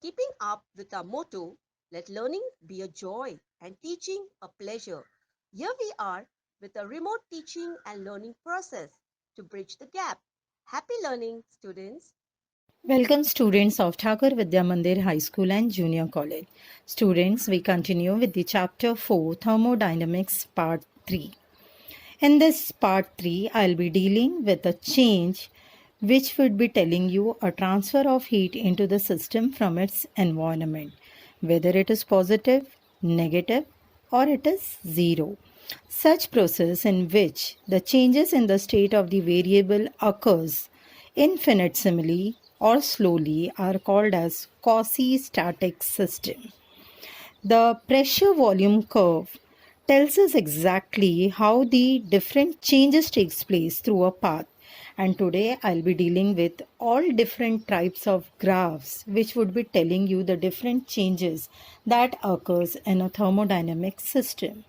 keeping up with our motto, let learning be a joy and teaching a pleasure. Here we are with a remote teaching and learning process to bridge the gap. Happy learning, students. Welcome students of Thakur Vidya Mandir High School and Junior College. Students, we continue with the chapter 4 Thermodynamics part 3. In this part 3, I'll be dealing with a change which would be telling you a transfer of heat into the system from its environment, whether it is positive, negative, or it is zero. Such process in which the changes in the state of the variable occurs infinitesimally or slowly are called as quasi-static system. The pressure volume curve tells us exactly how the different changes takes place through a path, and today I'll be dealing with all different types of graphs which would be telling you the different changes that occurs in a thermodynamic system.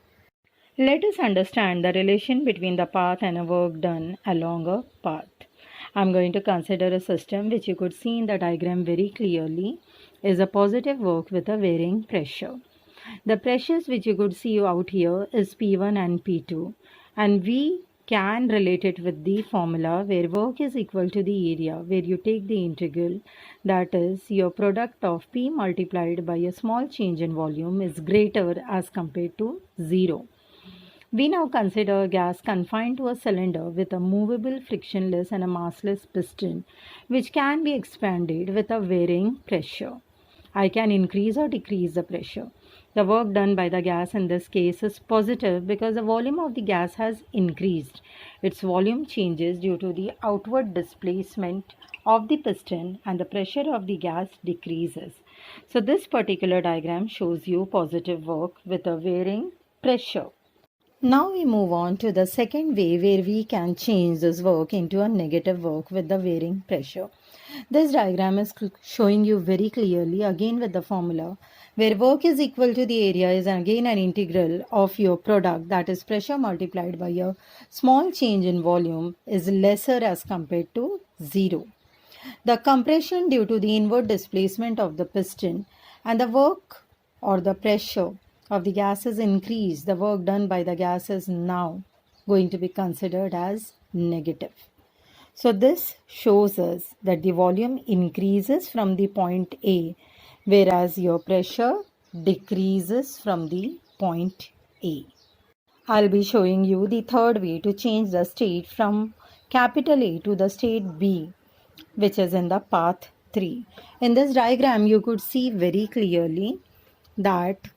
Let us understand the relation between the path and a work done along a path. I'm going to consider a system which you could see in the diagram very clearly is a positive work with a varying pressure. The pressures which you could see out here is P1 and P2, and we can relate it with the formula where work is equal to the area, where you take the integral, that is your product of P multiplied by a small change in volume is greater as compared to 0. We now consider gas confined to a cylinder with a movable, frictionless and a massless piston which can be expanded with a varying pressure. I can increase or decrease the pressure. The work done by the gas in this case is positive because the volume of the gas has increased. Its volume changes due to the outward displacement of the piston and the pressure of the gas decreases. So this particular diagram shows you positive work with a varying pressure. Now we move on to the second way where we can change this work into a negative work with the varying pressure. This diagram is showing you very clearly again with the formula where work is equal to the area is again an integral of your product, that is pressure multiplied by a small change in volume is lesser as compared to 0. The compression due to the inward displacement of the piston and the work or the pressure of the gas is increased, the work done by the gas is now going to be considered as negative. So this shows us that the volume increases from the point A, whereas your pressure decreases from the point A. I'll be showing you the third way to change the state from capital A to the state B, which is in the path 3. In this diagram, you could see very clearly that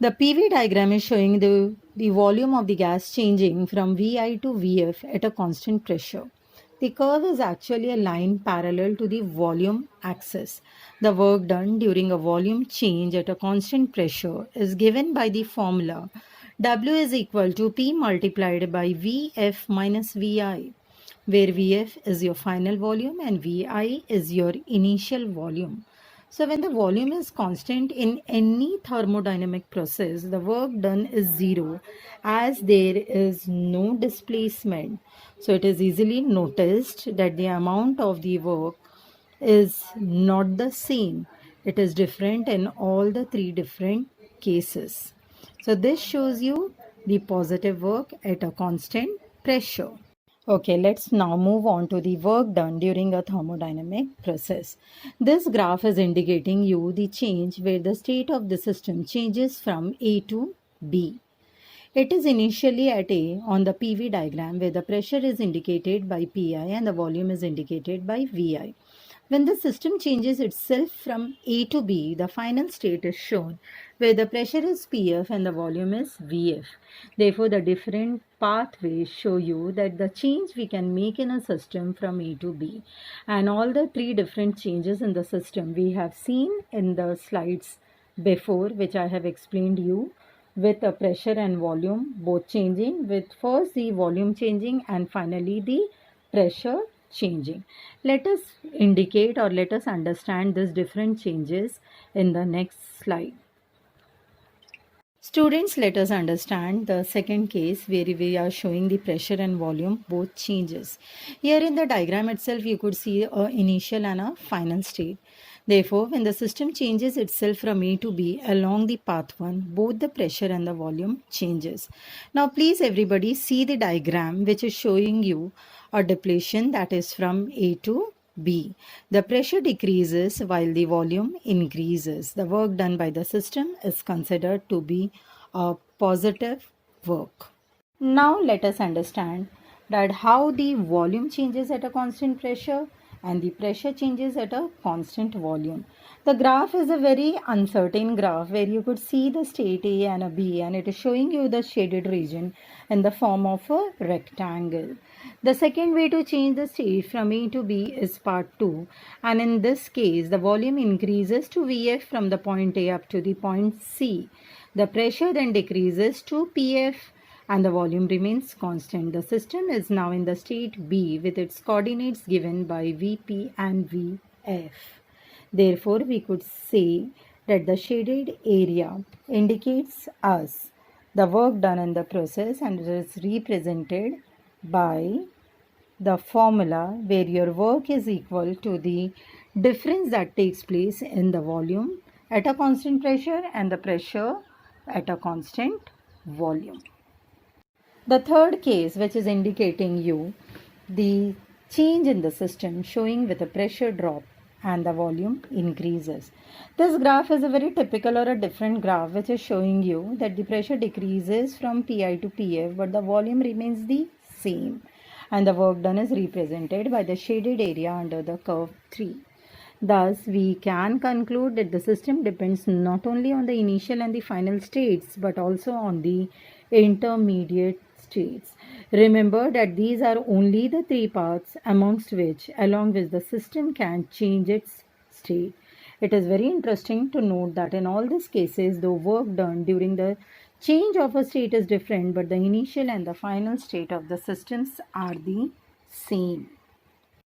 the PV diagram is showing the volume of the gas changing from Vi to Vf at a constant pressure. The curve is actually a line parallel to the volume axis. The work done during a volume change at a constant pressure is given by the formula W is equal to P multiplied by Vf minus Vi, where Vf is your final volume and Vi is your initial volume. So when the volume is constant in any thermodynamic process, the work done is zero as there is no displacement. So it is easily noticed that the amount of the work is not the same. It is different in all the three different cases. So this shows you the positive work at a constant pressure. Okay, let's now move on to the work done during a thermodynamic process. This graph is indicating you the change where the state of the system changes from A to B. It is initially at A on the PV diagram where the pressure is indicated by Pi and the volume is indicated by Vi. When the system changes itself from A to B, the final state is shown where the pressure is Pf and the volume is Vf. Therefore, the different pathways show you that the change we can make in a system from A to B. And all the three different changes in the system we have seen in the slides before, which I have explained you with a pressure and volume both changing, with first the volume changing and finally the pressure changing. Let us indicate or let us understand these different changes in the next slide. Students, let us understand the second case where we are showing the pressure and volume both changes. Here in the diagram itself, you could see a initial and a final state. Therefore, when the system changes itself from A to B along the path 1, both the pressure and the volume changes. Now please everybody see the diagram which is showing you a depletion that is from A to B. The pressure decreases while the volume increases. The work done by the system is considered to be a positive work. Now let us understand that how the volume changes at a constant pressure and the pressure changes at a constant volume. The graph is a very uncertain graph where you could see the state A and a B, and it is showing you the shaded region in the form of a rectangle. The second way to change the state from A to B is part 2, and in this case the volume increases to Vf from the point A up to the point C. The pressure then decreases to Pf and the volume remains constant. The system is now in the state B with its coordinates given by Vp and Vf. Therefore, we could say that the shaded area indicates us the work done in the process, and it is represented by the formula where your work is equal to the difference that takes place in the volume at a constant pressure and the pressure at a constant volume. The third case, which is indicating you the change in the system showing with a pressure drop and the volume increases. This graph is a very typical or a different graph which is showing you that the pressure decreases from Pi to Pf but the volume remains the same, and the work done is represented by the shaded area under the curve 3. Thus, we can conclude that the system depends not only on the initial and the final states but also on the intermediate states. Remember that these are only the three paths along which the system can change its state. It is very interesting to note that in all these cases, the work done during the change of a state is different, but the initial and the final state of the systems are the same.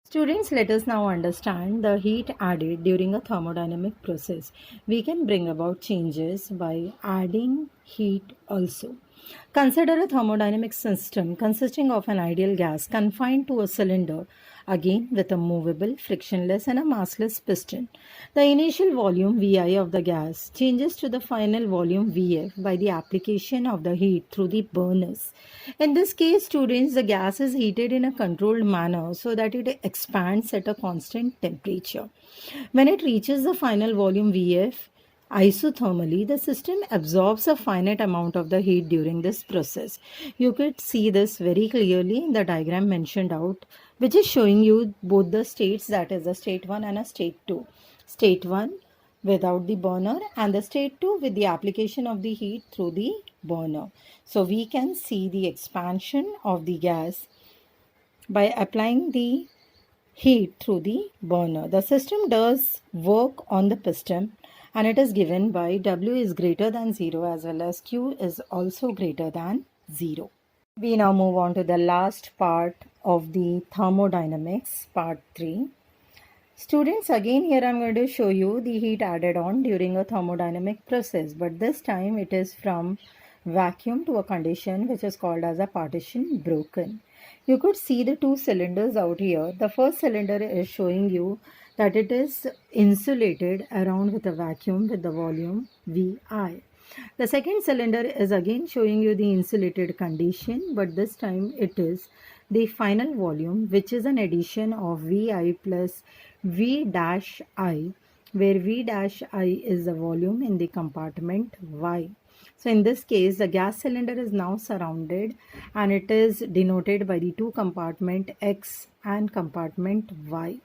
Students, let us now understand the heat added during a thermodynamic process. We can bring about changes by adding heat also. Consider a thermodynamic system consisting of an ideal gas confined to a cylinder, again with a movable, frictionless and a massless piston. The initial volume Vi of the gas changes to the final volume Vf by the application of the heat through the burners. In this case, students, the gas is heated in a controlled manner so that it expands at a constant temperature. When it reaches the final volume Vf, isothermally, the system absorbs a finite amount of the heat during this process. You could see this very clearly in the diagram mentioned out, which is showing you both the states, that is a state 1 and a state 2. State 1 without the burner and the state 2 with the application of the heat through the burner. So we can see the expansion of the gas by applying the heat through the burner. The system does work on the piston, and it is given by W is greater than 0 as well as Q is also greater than 0. We now move on to the last part of the thermodynamics, part 3. Students, again here I am going to show you the heat added on during a thermodynamic process, but this time it is from vacuum to a condition which is called as a partition broken. You could see the two cylinders out here. The first cylinder is showing you that it is insulated around with a vacuum with the volume Vi. The second cylinder is again showing you the insulated condition, but this time it is the final volume, which is an addition of Vi plus V dash I, where V dash I is the volume in the compartment Y. So in this case, the gas cylinder is now surrounded and it is denoted by the two compartment X and compartment Y.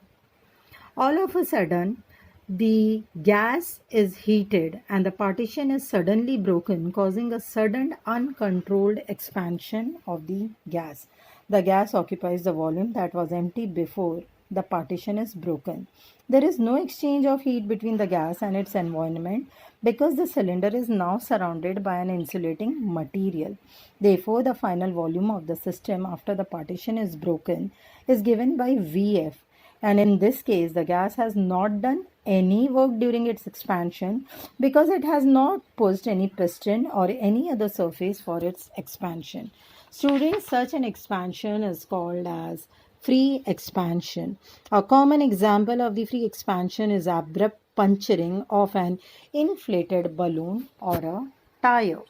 All of a sudden, the gas is heated and the partition is suddenly broken, causing a sudden uncontrolled expansion of the gas. The gas occupies the volume that was empty before the partition is broken. There is no exchange of heat between the gas and its environment because the cylinder is now surrounded by an insulating material. Therefore, the final volume of the system after the partition is broken is given by Vf. And in this case, the gas has not done any work during its expansion because it has not pushed any piston or any other surface for its expansion. Students, such an expansion is called as free expansion. A common example of the free expansion is abrupt puncturing of an inflated balloon or a tire.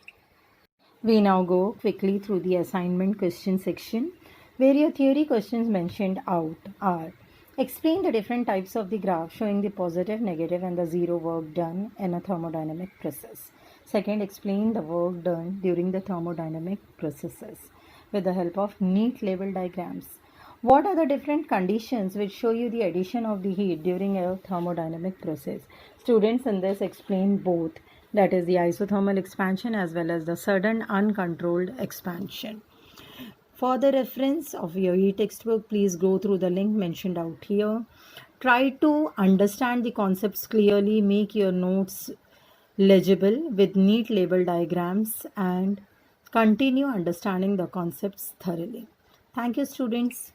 We now go quickly through the assignment question section, where your theory questions mentioned out are: explain the different types of the graph showing the positive, negative and the zero work done in a thermodynamic process. Second, explain the work done during the thermodynamic processes with the help of neat label diagrams. What are the different conditions which show you the addition of the heat during a thermodynamic process? Students in this explain both, that is the isothermal expansion as well as the sudden uncontrolled expansion. For the reference of your e-textbook, please go through the link mentioned out here. Try to understand the concepts clearly, make your notes legible with neat label diagrams, and continue understanding the concepts thoroughly. Thank you, students.